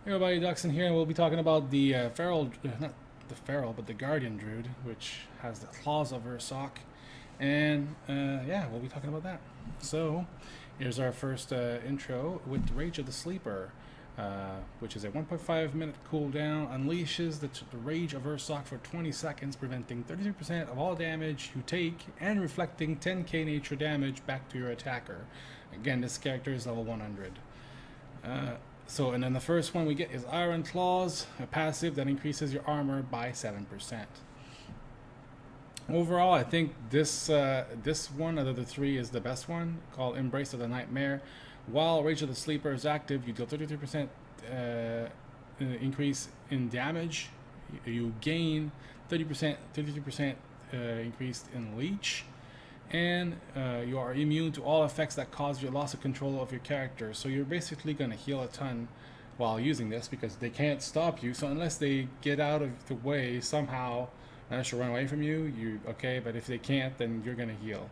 Hey everybody, DXUN here, and we'll be talking about the feral, not the feral, but the Guardian Druid, which has the claws of Ursoc, and yeah, we'll be talking about that. So, here's our first intro with Rage of the Sleeper, which is a 1.5 minute cooldown, unleashes the Rage of Ursoc for 20 seconds, preventing 33% of all damage you take, and reflecting 10k nature damage back to your attacker. Again, this character is level 100. And then the first one we get is Iron Claws, a passive that increases your armor by 7%. Overall, I think this one out of the three is the best one, called Embrace of the Nightmare. While Rage of the Sleeper is active, you deal 33% increase in damage. You gain 33% increase in leech. And you are immune to all effects that cause your loss of control of your character. So you're basically going to heal a ton while using this, because they can't stop you. So unless they get out of the way somehow, unless you run away from you, you okay. But if they can't, then you're going to heal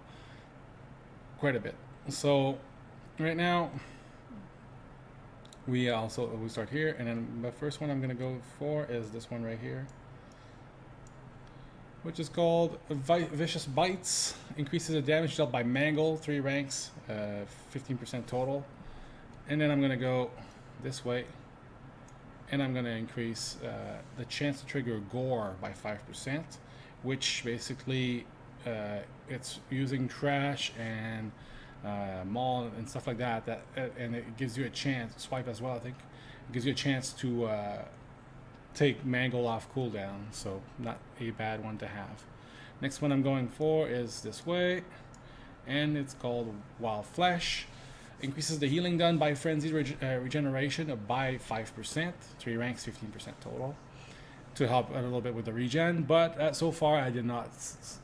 quite a bit. So right now we start here, and then the first one I'm going to go for is this one right here, which is called Vicious Bites. Increases the damage dealt by Mangle, 3 ranks, 15% total. And then I'm going to go this way, and I'm going to increase the chance to trigger Gore by 5%, which basically it's using trash and maul and stuff like that, and it gives you a chance, swipe as well I think, it gives you a chance to take Mangle off cooldown, so not a bad one to have. Next one I'm going for is this way, and it's called Wild Flesh. Increases the healing done by Frenzied regeneration by 5%, 3 ranks, 15% total, to help a little bit with the regen. But so far I did not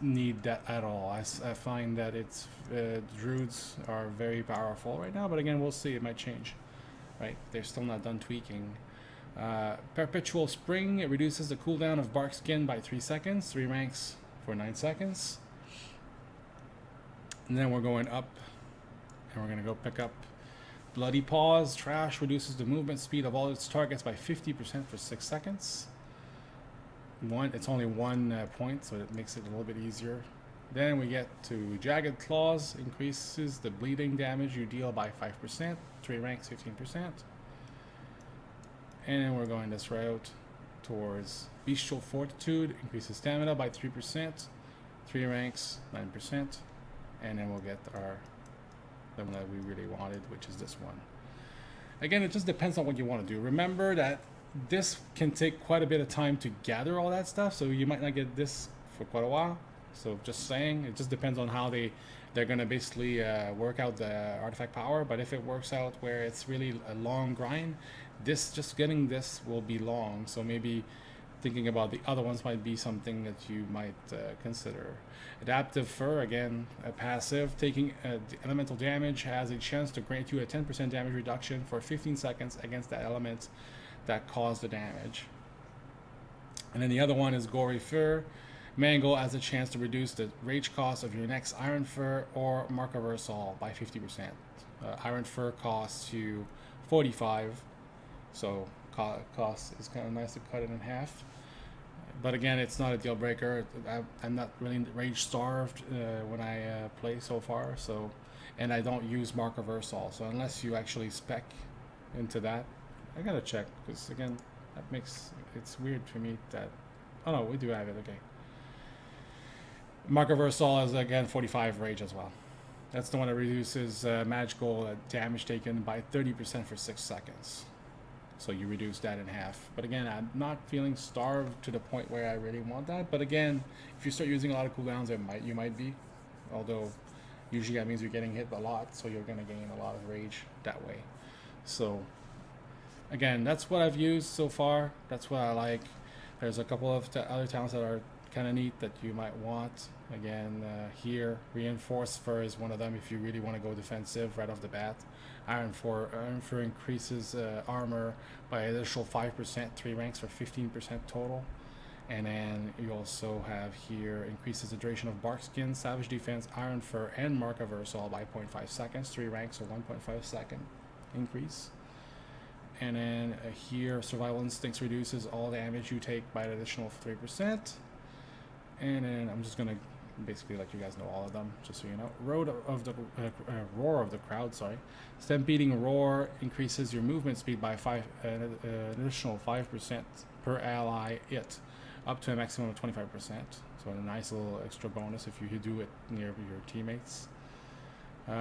need that at all. I find that it's Druids are very powerful right now, but again, we'll see, it might change. Right, they're still not done tweaking. Perpetual Spring, it reduces the cooldown of Bark Skin by 3 seconds, 3 ranks for 9 seconds. And then we're going up, and we're going to go pick up Bloody Paws. Trash reduces the movement speed of all its targets by 50% for 6 seconds. It's only 1 point, so it makes it a little bit easier. Then we get to Jagged Claws, increases the bleeding damage you deal by 5%, 3 ranks, 15%. And we're going this route towards Bestial Fortitude, increases stamina by 3%, 3 ranks, 9%, and then we'll get the one that we really wanted, which is this one. Again, it just depends on what you want to do. Remember that this can take quite a bit of time to gather all that stuff, so you might not get this for quite a while. So just saying, it just depends on how they're going to basically work out the artifact power. But if it works out where it's really a long grind, just getting this will be long. So maybe thinking about the other ones might be something that you might consider. Adaptive Fur, again, a passive. Taking elemental damage has a chance to grant you a 10% damage reduction for 15 seconds against the element that caused the damage. And then the other one is Gory Fur. Mangle has a chance to reduce the rage cost of your next Iron Fur or Mark of Ursol by 50%. Iron Fur costs you 45, so cost is kind of nice to cut it in half. But again, it's not a deal breaker. I'm not really rage starved when I play so far, so, and I don't use Mark of Ursol, so unless you actually spec into that, I gotta check, because again, that makes it's weird for me that, oh no, we do have it, okay. Mark of Ursol is again 45 rage as well. That's the one that reduces magical damage taken by 30% for 6 seconds. So you reduce that in half. But again, I'm not feeling starved to the point where I really want that. But again, if you start using a lot of cooldowns, you might be. Although usually that means you're getting hit a lot, so you're going to gain a lot of rage that way. So again, that's what I've used so far. That's what I like. There's a couple of other talents that are kind of neat that you might want. Again, here, Reinforced Fur is one of them if you really want to go defensive right off the bat. Iron Fur increases armor by an additional 5%, 3 ranks for 15% total. And then you also have here, increases the duration of Bark Skin, Savage Defense, Iron Fur, and Mark of Ursol by 0.5 seconds, 3 ranks or 1.5 second increase. And then here, Survival Instincts reduces all damage you take by an additional 3%. And then I'm just gonna basically let you guys know all of them, just so you know. Roar of the Crowd, sorry. Stampeding Roar increases your movement speed by an additional 5% per ally it, up to a maximum of 25%. So a nice little extra bonus if you do it near your teammates.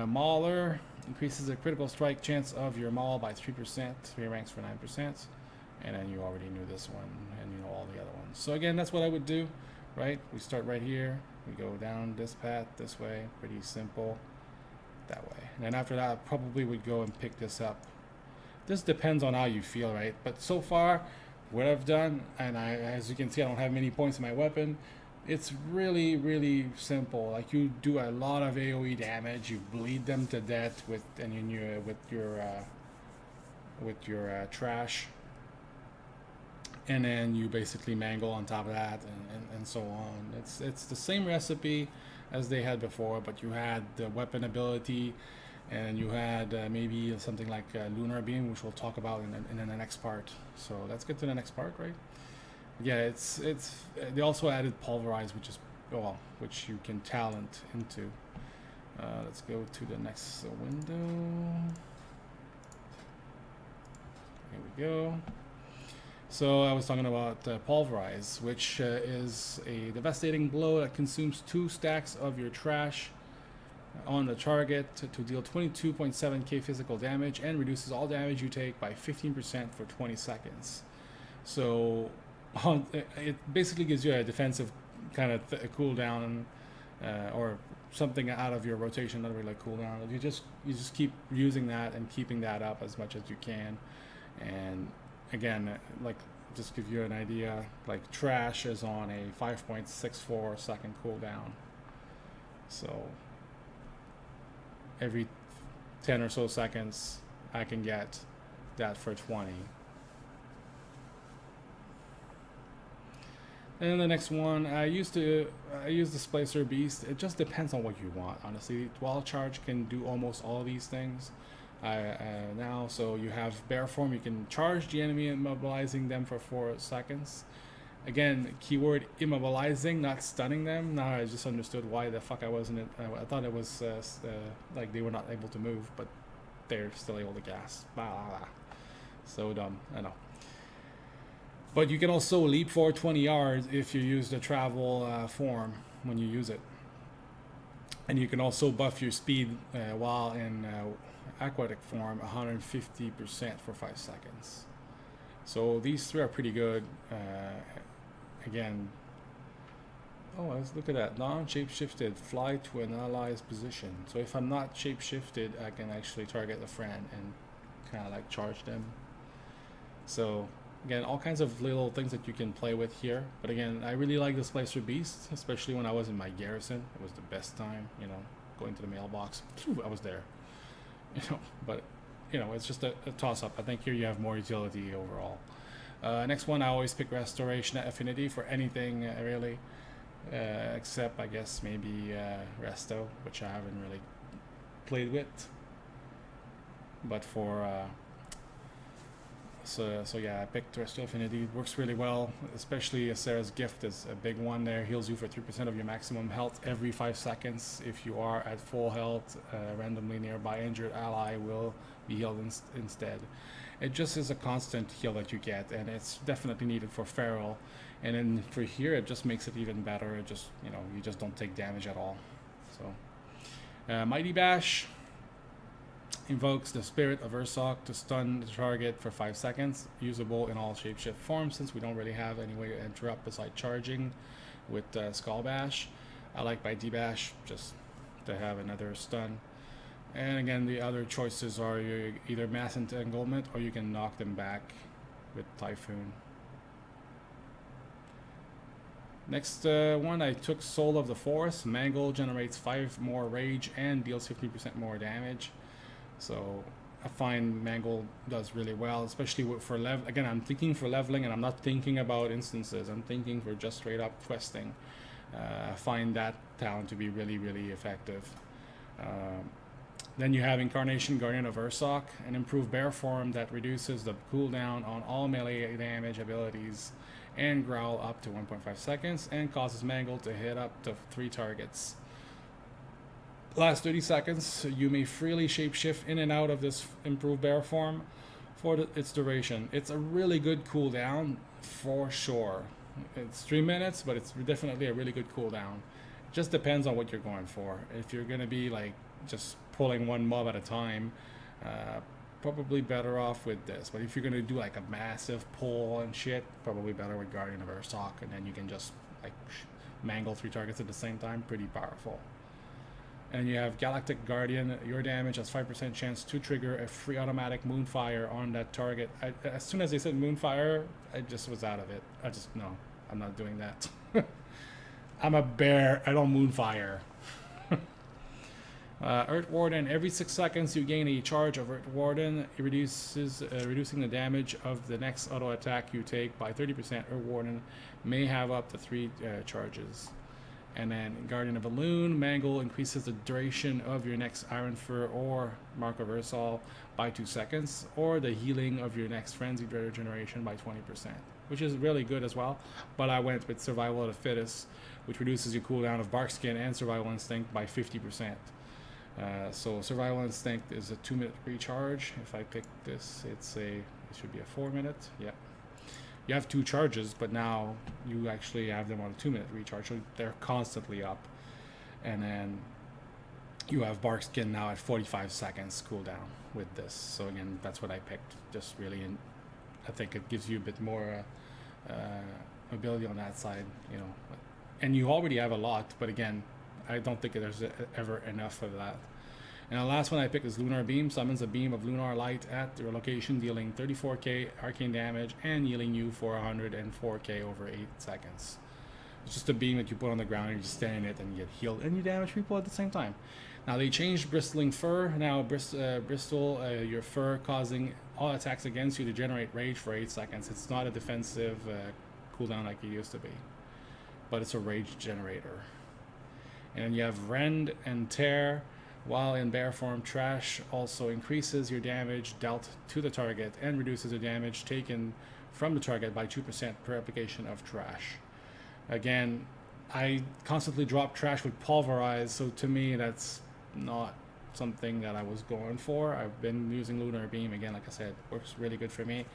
Mauler increases the critical strike chance of your maul by 3%, 3 ranks for 9%. And then you already knew this one, and you know all the other ones. So again, that's what I would do, right? We start right here. We go down this path, this way, pretty simple, that way. And then after that, I probably would go and pick this up. This depends on how you feel, right? But so far, what I've done, and as you can see, I don't have many points in my weapon. It's really, really simple. Like, you do a lot of AoE damage, you bleed them to death with your trash. And then you basically mangle on top of that, and so on. It's the same recipe as they had before, but you had the weapon ability, and you had maybe something like Lunar Beam, which we'll talk about in the next part. So let's get to the next part, right? Yeah, they also added Pulverize, which you can talent into. Let's go to the next window. Here we go. So I was talking about Pulverize, which is a devastating blow that consumes 2 stacks of your trash on the target to deal 22.7k physical damage and reduces all damage you take by 15% for 20 seconds. So it basically gives you a defensive kind of cooldown, or something out of your rotation, not really like cooldown. You just keep using that and keeping that up as much as you can. And again, like, just give you an idea, like, trash is on a 5.64 second cooldown. So every 10 or so seconds, I can get that for 20. And then the next one, I use the Splicer Beast. It just depends on what you want, honestly. Dwell Charge can do almost all these things. Now, so you have Bear Form, you can charge the enemy, immobilizing them for 4 seconds. Again, keyword immobilizing, not stunning them. Now I just understood why the fuck I wasn't. I thought it was like they were not able to move, but they're still able to gas. So dumb, I know. But you can also leap forward 20 yards if you use the travel form when you use it. And you can also buff your speed while in aquatic form 150% for 5 seconds. So these 3 are pretty good. Again, oh, let's look at that. Non-shape-shifted, fly to an ally's position. So if I'm not shape-shifted, I can actually target a friend and kind of like charge them. So again, all kinds of little things that you can play with here. But again, I really like the Splicer Beast, especially when I was in my garrison. It was the best time, you know, going to the mailbox. I was there, you know. But you know, it's just a toss-up. I think here you have more utility overall. Next one, I always pick Restoration at Affinity for anything really, except I guess maybe Resto, which I haven't really played with. But for so yeah, I picked Resto Affinity. It works really well, especially Sarah's Gift is a big one there. Heals you for 3% of your maximum health every 5 seconds. If you are at full health, randomly nearby injured ally will be healed instead. It just is a constant heal that you get, and it's definitely needed for Feral. And then for here, it just makes it even better. It just, you know, you just don't take damage at all. So Mighty Bash invokes the Spirit of Ursoc to stun the target for 5 seconds, usable in all shapeshift forms since we don't really have any way to interrupt beside charging with Skull Bash. I like Mighty Bash just to have another stun. And again, the other choices are either Mass Entanglement or you can knock them back with Typhoon. Next one, I took Soul of the Forest. Mangle generates 5 more rage and deals 50% more damage. So I find Mangle does really well, especially for level. Again, I'm thinking for leveling, and I'm not thinking about instances. I'm thinking for just straight up questing. I find that talent to be really, really effective. Then you have Incarnation Guardian of Ursoc, an improved bear form that reduces the cooldown on all melee damage abilities and growl up to 1.5 seconds and causes Mangle to hit up to 3 targets. Last 30 seconds, you may freely shapeshift in and out of this improved bear form for its duration. It's a really good cooldown for sure. It's 3 minutes, but it's definitely a really good cooldown. It just depends on what you're going for. If you're going to be like just pulling one mob at a time, probably better off with this. But if you're going to do like a massive pull and shit, probably better with Guardian of Ursoc, and then you can just like mangle 3 targets at the same time. Pretty powerful. And you have Galactic Guardian. Your damage has 5% chance to trigger a free automatic Moonfire on that target. As soon as they said Moonfire, I just was out of it. No, I'm not doing that. I'm a bear. I don't Moonfire. Earth Warden. Every 6 seconds, you gain a charge of Earth Warden. It reducing the damage of the next auto attack you take by 30%. Earth Warden may have up to 3 charges. And then Guardian of Elune. Mangle increases the duration of your next Iron Fur or Mark of Ursol by 2 seconds, or the healing of your next Frenzied Regeneration by 20%, which is really good as well. But I went with Survival of the Fittest, which reduces your cooldown of Bark Skin and Survival Instinct by 50%. So Survival Instinct is a 2-minute recharge. If I pick this, it should be a 4-minute. Yeah. You have 2 charges, but now you actually have them on a 2-minute recharge, so they're constantly up. And then you have Bark Skin now at 45 seconds cooldown with this. So again, that's what I picked. Just really, I think it gives you a bit more ability on that side, you know. And you already have a lot, but again, I don't think there's ever enough of that. And the last one I picked is Lunar Beam. Summons a beam of lunar light at your location, dealing 34k arcane damage and healing you for 104k over 8 seconds. It's just a beam that you put on the ground and you just stand in it and you get healed and you damage people at the same time. Now they changed Bristling Fur. Now bristle your fur, causing all attacks against you to generate rage for 8 seconds. It's not a defensive cooldown like it used to be, but it's a rage generator. And then you have Rend and Tear. While in bear form, Trash also increases your damage dealt to the target and reduces the damage taken from the target by 2% per application of Trash. Again, I constantly drop Trash with Pulverize, so to me that's not something that I was going for. I've been using Lunar Beam, again, like I said, works really good for me.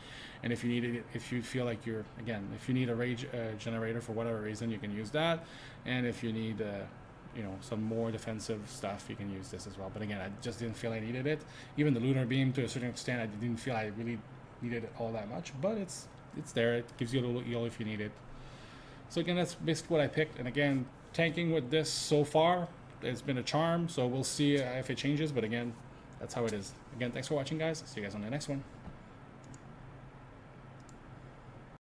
And if you need it, if you feel like you're, again, if you need a rage generator for whatever reason, you can use that. And if you need you know, some more defensive stuff, you can use this as well. But again, I just didn't feel I needed it. Even the Lunar Beam, to a certain extent, I didn't feel I really needed it all that much, but it's there. It gives you a little heal if you need it. So again, that's basically what I picked. And again, tanking with this so far, it's been a charm. So we'll see if it changes, but again, that's how it is. Again, thanks for watching, guys. See you guys on the next one.